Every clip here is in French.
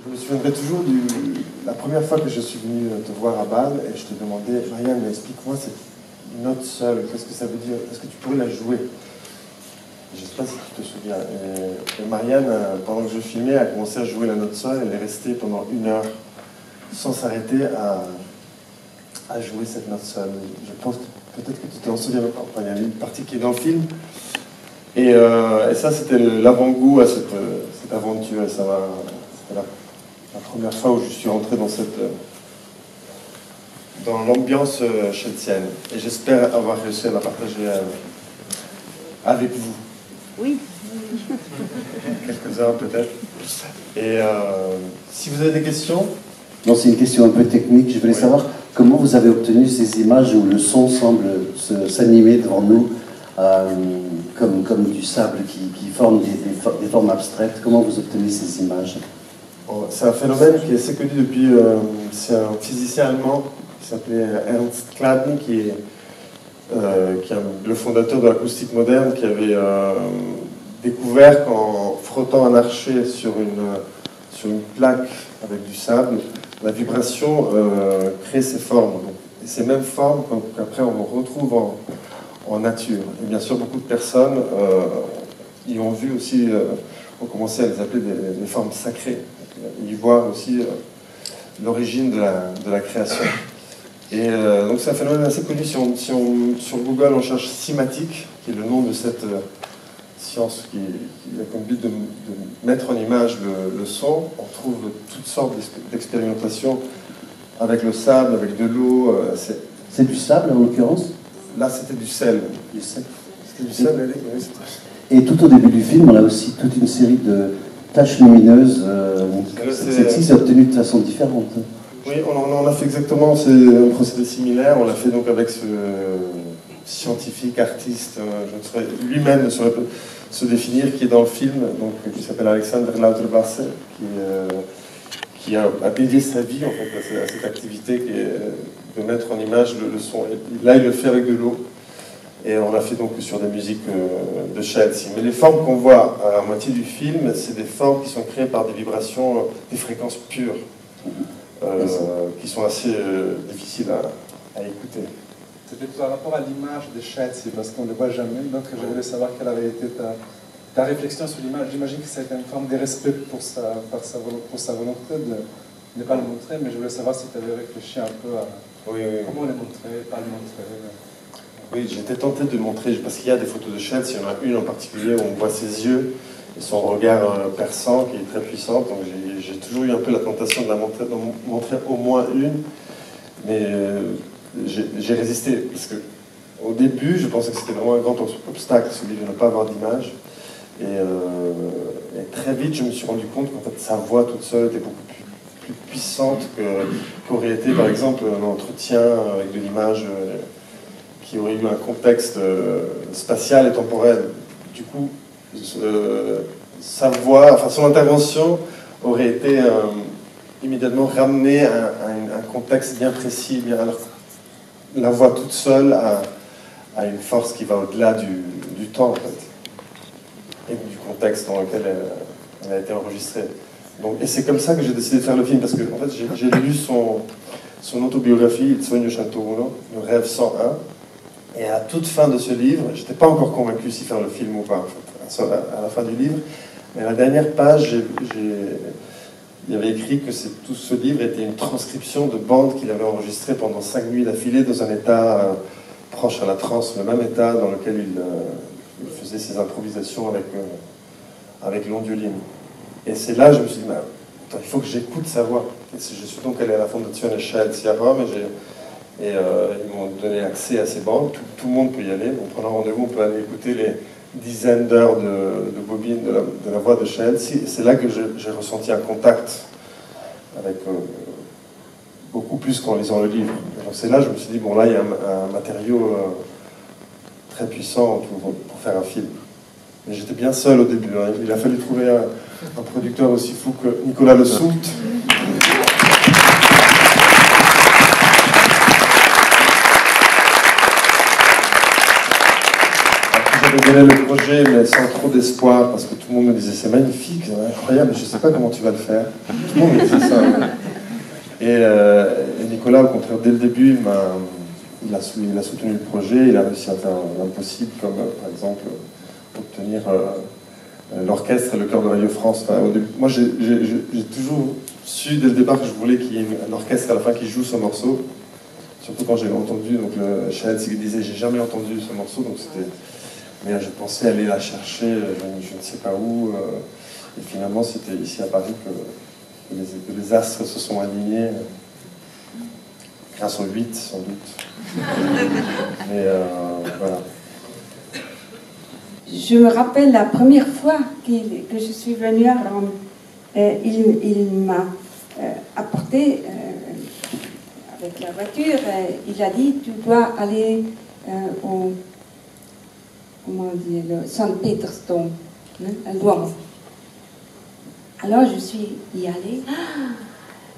Je me souviendrai toujours de la première fois que je suis venu te voir à Bâle et je te demandais, Marianne, explique-moi cette note seule, qu'est-ce que ça veut dire? Est-ce que tu pourrais la jouer? Je ne sais pas si tu te souviens. Et Marianne, pendant que je filmais, a commencé à jouer la note seule. Elle est restée pendant 1 heure sans s'arrêter à jouer cette note seule. Je pense que peut-être que tu t'en souviens pas. Enfin, il y a une partie qui est dans le film. Et ça, c'était l'avant-goût à cette aventure. C'était la première fois où je suis rentré dans l'ambiance chelsienne. Et j'espère avoir réussi à la partager avec vous. Oui. Quelques-uns peut-être. Et si vous avez des questions? Non, c'est une question un peu technique. Je voulais savoir comment vous avez obtenu ces images où le son semble s'animer devant nous, comme du sable qui forme des formes abstraites. Comment vous obtenez ces images? C'est un phénomène qui est assez connu depuis... c'est un physicien allemand qui s'appelait Ernst Chladni, qui est le fondateur de l'acoustique moderne, qui avait découvert qu'en frottant un archet sur une plaque avec du sable, la vibration crée ces formes. Et ces mêmes formes qu'après on retrouve en nature. Et bien sûr, beaucoup de personnes y ont vu aussi, ont commencé à les appeler des formes sacrées. Y voir aussi l'origine de la création. Et donc c'est un phénomène assez connu. Sur Google, on cherche cymatique, qui est le nom de cette science qui a comme but de mettre en image le son. On trouve toutes sortes d'expérimentations avec le sable, avec de l'eau. C'est du sable en l'occurrence? Là, c'était du sel. Du sel. C'était du sel, oui. Et tout au début du film, on a aussi toute une série de taches lumineuses. Celle-ci s'est obtenue de façon différente. Oui, on a fait exactement, c'est un procédé similaire. On l'a fait donc avec ce scientifique, artiste, lui-même ne saurait se définir, qui est dans le film, donc, qui s'appelle Alexander Lauterwasser, qui a dédié sa vie en fait, à cette activité qui est de mettre en image le son. Et là, il le fait avec de l'eau. Et on l'a fait donc sur des musiques de Chelsea. Mais les formes qu'on voit à la moitié du film, c'est des formes qui sont créées par des vibrations, des fréquences pures, qui sont assez difficiles à écouter. C'était par rapport à l'image de Chelsea, parce qu'on ne le voit jamais. Donc je voulais savoir quelle avait été ta réflexion sur l'image. J'imagine que c'était une forme de respect pour sa volonté de ne pas le montrer, mais je voulais savoir si tu avais réfléchi un peu à comment le montrer, pas le montrer. Oui, j'étais tenté de montrer, parce qu'il y a des photos de Chelsea, il y en a une en particulier où on voit ses yeux et son regard perçant qui est très puissant, donc j'ai toujours eu un peu la tentation de la montrer au moins une, mais j'ai résisté, parce qu'au début, je pensais que c'était vraiment un grand obstacle, celui de ne pas avoir d'image, et très vite, je me suis rendu compte qu'en fait, sa voix toute seule était beaucoup plus puissante qu'aurait été, par exemple, un entretien avec de l'image qui aurait eu un contexte spatial et temporel. Du coup, sa voix, enfin son intervention aurait été immédiatement ramenée à un contexte bien précis, alors la voix toute seule a une force qui va au-delà du temps en fait, et du contexte dans lequel elle a été enregistrée. Donc, et c'est comme ça que j'ai décidé de faire le film, parce que en fait, j'ai lu son autobiographie, Il Sogno 101, Le Rêve 101, et à la toute fin de ce livre, je n'étais pas encore convaincu si faire le film ou pas, en fait, à la fin du livre, mais à la dernière page, il y avait écrit que tout ce livre était une transcription de bandes qu'il avait enregistrées pendant 5 nuits d'affilée dans un état proche à la transe, le même état dans lequel il faisait ses improvisations avec l'onduline. Et c'est là que je me suis dit, il faut que j'écoute sa voix. Et je suis donc allé à la Fondazione Chelsea à Rome et ils m'ont donné accès à ces bandes. Tout le monde peut y aller. En prenant rendez-vous, on peut aller écouter les dizaines d'heures de bobines de la voix de Chelsea. Et c'est là que j'ai ressenti un contact avec beaucoup plus qu'en lisant le livre. Donc c'est là que je me suis dit, bon là, il y a un matériau très puissant pour faire un film. Mais j'étais bien seul au début. Hein. Il a fallu trouver un producteur aussi fou que Nicolas Le Soult. J'avais donné le projet, mais sans trop d'espoir, parce que tout le monde me disait c'est magnifique, c'est incroyable, je ne sais pas comment tu vas le faire. Tout le monde me disait ça. Et Nicolas, au contraire, dès le début, il a soutenu le projet, il a réussi à faire l'impossible, comme par exemple obtenir l'orchestre et le chœur de Radio France. Enfin, au début, moi, j'ai toujours su dès le départ que je voulais qu'il y ait un orchestre à la fin qui joue ce morceau. Surtout quand j'ai entendu, donc le Shahed disait j'ai jamais entendu ce morceau, donc c'était. Mais je pensais aller la chercher, je ne sais pas où. Et finalement, c'était ici à Paris que les astres se sont alignés, grâce au 8 sans doute. Mais voilà. Je me rappelle la première fois que je suis venue à Rome. Il m'a apporté avec la voiture. Il a dit tu dois aller au comment dire, le Saint Petersdom, à Rome. Alors je suis y allée.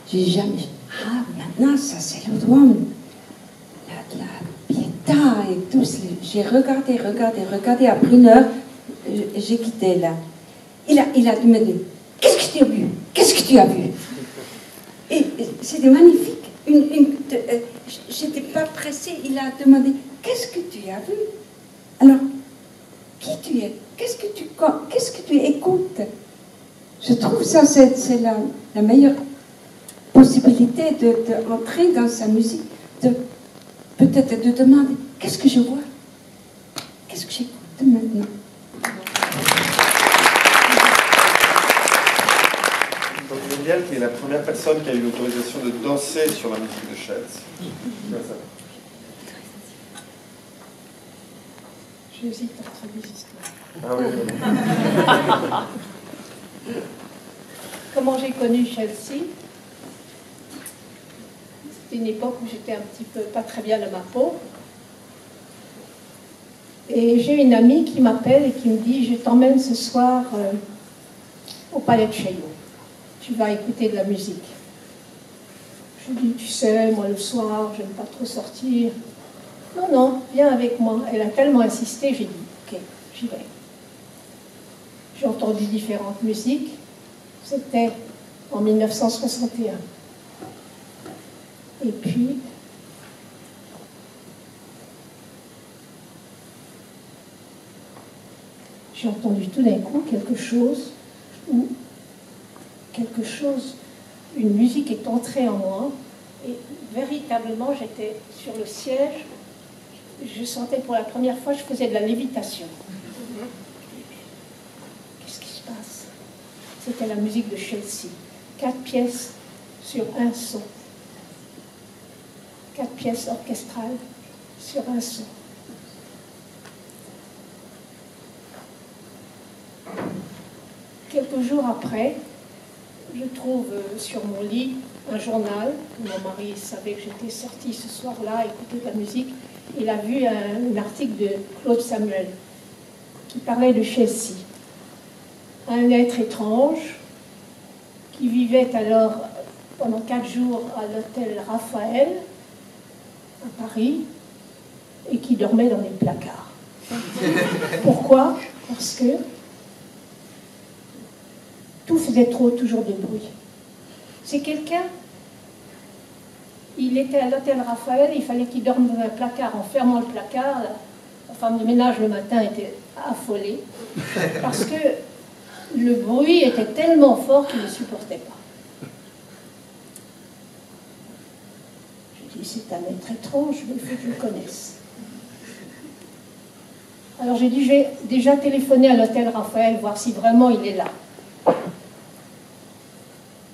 J'ai jamais. Ah, maintenant ça c'est le Rome. La Pietà et tout. J'ai regardé. Après une heure, j'ai quitté là. Il a demandé qu'est-ce que tu as vu? Qu'est-ce que tu as vu? Et c'était magnifique. J'étais pas pressée. Il a demandé qu'est-ce que tu as vu? Alors, qui tu es? Qu'est-ce que tu écoutes? Je trouve ça, c'est la meilleure possibilité d'entrer dans sa musique, peut-être de demander qu'est-ce que je vois? Qu'est-ce que j'écoute maintenant? Donc Génial, qui est la première personne qui a eu l'autorisation de danser sur la musique de Shahed. J'hésite entre deux histoires. Ah oui. Comment j'ai connu Chelsea? C'était une époque où j'étais un petit peu pas très bien de ma peau. Et j'ai une amie qui m'appelle et qui me dit je t'emmène ce soir au Palais de Chaillot. Tu vas écouter de la musique. Je lui dis tu sais, moi le soir, j'aime pas trop sortir. Non, viens avec moi. Elle a tellement insisté, j'ai dit ok, j'y vais. J'ai entendu différentes musiques. C'était en 1961. Et puis, j'ai entendu tout d'un coup une musique est entrée en moi, et véritablement j'étais sur le siège, je sentais pour la première fois, je faisais de la lévitation. Qu'est-ce qui se passe? C'était la musique de Chelsea. 4 pièces sur un son. 4 pièces orchestrales sur un son. Quelques jours après, je trouve sur mon lit un journal. Mon mari savait que j'étais sortie ce soir-là à écouter de la musique. Il a vu un article de Claude Samuel qui parlait de Chelsea. Un être étrange qui vivait alors pendant 4 jours à l'hôtel Raphaël à Paris et qui dormait dans les placards. Pourquoi? Parce que tout faisait toujours de bruit. C'est quelqu'un, il était à l'hôtel Raphaël, il fallait qu'il dorme dans un placard. En fermant le placard, la femme de ménage le matin était affolée parce que le bruit était tellement fort qu'il ne supportait pas. Je dis, c'est un être étrange, mais il faut que je le connaisse. Alors j'ai dit, je vais déjà téléphoner à l'hôtel Raphaël, voir si vraiment il est là.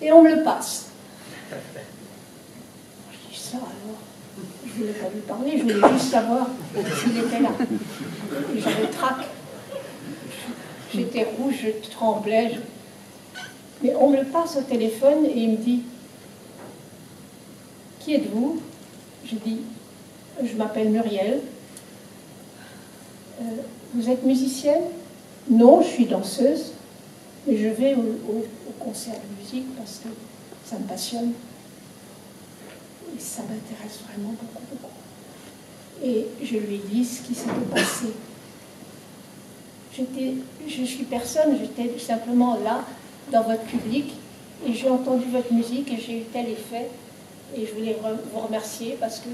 Et on me le passe. Je dis ça alors. Je ne voulais pas lui parler, je voulais juste savoir s'il était là. Et j'avais trac. J'étais rouge, je tremblais. Mais on me le passe au téléphone et il me dit « Qui êtes-vous » Je dis « Je m'appelle Muriel. Vous êtes musicienne ?»« Non, je suis danseuse. Mais je vais au concert de musique parce que ça me passionne. Et ça m'intéresse vraiment beaucoup. Et je lui ai dit ce qui s'était passé. je suis personne, j'étais simplement là, dans votre public, et j'ai entendu votre musique et j'ai eu tel effet. Et je voulais vous remercier parce que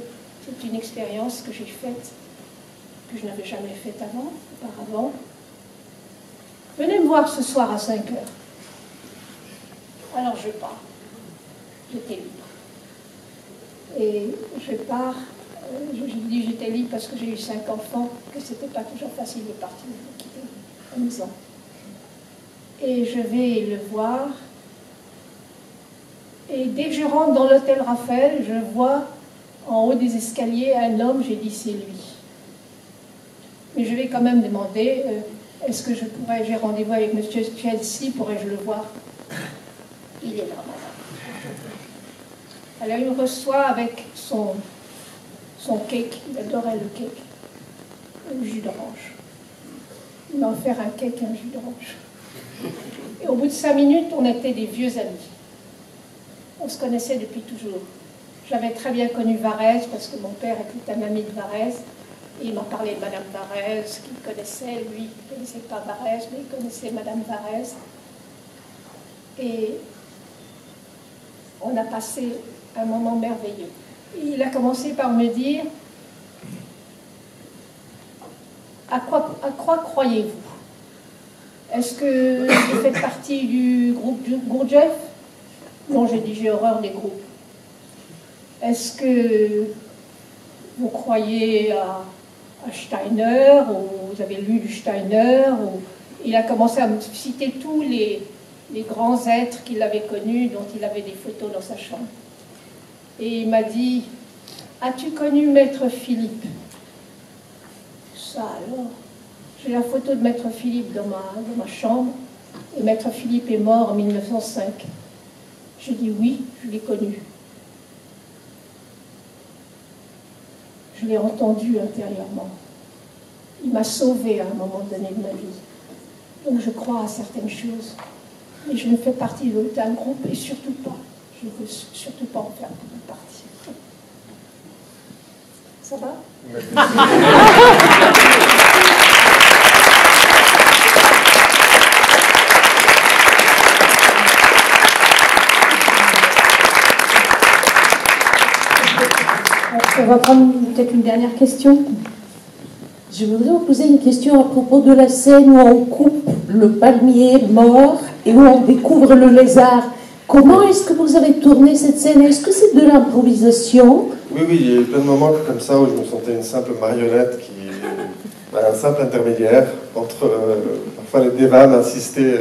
c'est une expérience que j'ai faite, que je n'avais jamais faite auparavant. Venez me voir ce soir à 5 heures. Alors je pars. J'étais libre. Et je pars, je dis j'étais libre parce que j'ai eu 5 enfants, que c'était pas toujours facile de partir, de quitter la maison. Et je vais le voir. Et dès que je rentre dans l'hôtel Raphaël, je vois en haut des escaliers un homme, j'ai dit c'est lui. Mais je vais quand même demander, est-ce que j'ai rendez-vous avec M. Chelsea, pourrais-je le voir? Il est là, madame. Alors il me reçoit avec son cake, il adorait le cake, le jus d'orange. Il m'a offert un cake et un jus d'orange. Et au bout de 5 minutes, on était des vieux amis. On se connaissait depuis toujours. J'avais très bien connu Varèse parce que mon père était un ami de Varèse. Et il m'a parlé de Madame Varèse, qu'il connaissait. Lui, il ne connaissait pas Varèse, mais il connaissait Madame Varèse. Et on a passé un moment merveilleux. Et il a commencé par me dire, à quoi croyez-vous? Est-ce que vous faites partie du groupe Gurdjieff? Non, j'ai dit, j'ai horreur des groupes. Est-ce que vous croyez à Steiner, ou vous avez lu du Steiner? Il a commencé à me citer tous les grands êtres qu'il avait connus, dont il avait des photos dans sa chambre. Et il m'a dit, as-tu connu Maître Philippe? Ça alors, j'ai la photo de Maître Philippe dans ma chambre, et Maître Philippe est mort en 1905. J'ai dit oui, je l'ai connu. Je l'ai entendu intérieurement. Il m'a sauvée à un moment donné de ma vie. Donc je crois à certaines choses. Mais je ne fais partie d'un groupe et surtout pas. Je ne veux surtout pas en faire partie. Ça va? On va prendre peut-être une dernière question. Je voudrais vous poser une question à propos de la scène où on coupe le palmier mort et où on découvre le lézard. Comment est-ce que vous avez tourné cette scène? Est-ce que c'est de l'improvisation? Oui, il y a eu plein de moments comme ça où je me sentais une simple marionnette, un simple intermédiaire entre parfois les devas m'insister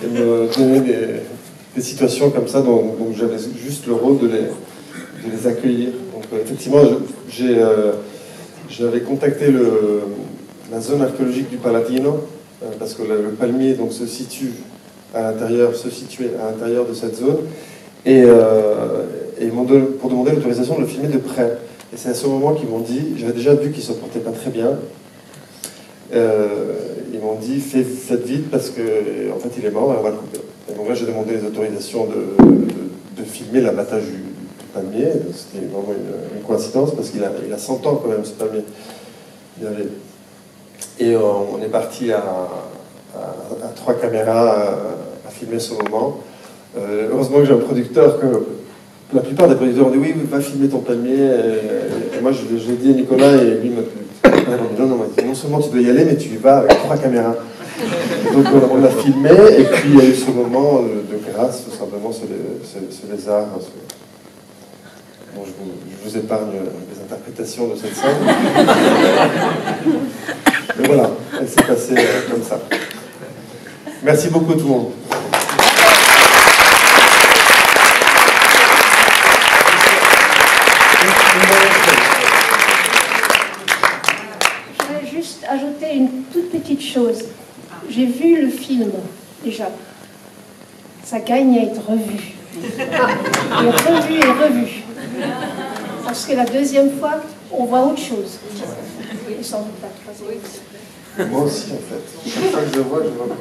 et me donner des situations comme ça dont j'avais juste le rôle de les accueillir. Donc effectivement, j'avais contacté la zone archéologique du Palatino parce que le palmier donc, se situait à l'intérieur de cette zone et pour demander l'autorisation de le filmer de près. Et c'est à ce moment qu'ils m'ont dit, j'avais déjà vu qu'ils ne se portaient pas très bien, ils m'ont dit faites vite parce que en fait il est mort et on va le couper. Et donc là j'ai demandé les autorisations de filmer l'abattage du palmier. C'était vraiment une coïncidence parce qu'il a 100 ans quand même ce palmier. Et on est parti à 3 caméras à filmer ce moment. Heureusement que j'ai un producteur que la plupart des producteurs ont dit oui, va filmer ton palmier. Et moi j'ai dit à Nicolas et lui m'a dit non seulement tu dois y aller mais tu y vas avec 3 caméras. Donc on a filmé et puis il y a eu ce moment de grâce tout simplement ce lézard. Bon, je vous épargne les interprétations de cette scène. Mais voilà, elle s'est passée comme ça. Merci beaucoup tout le monde. Je voudrais juste ajouter une toute petite chose. J'ai vu le film déjà. Ça gagne à être revu. Et revu. Parce que la deuxième fois, on voit autre chose. Et sans doute la troisième. Moi aussi, en fait. Chaque fois que je vois pas.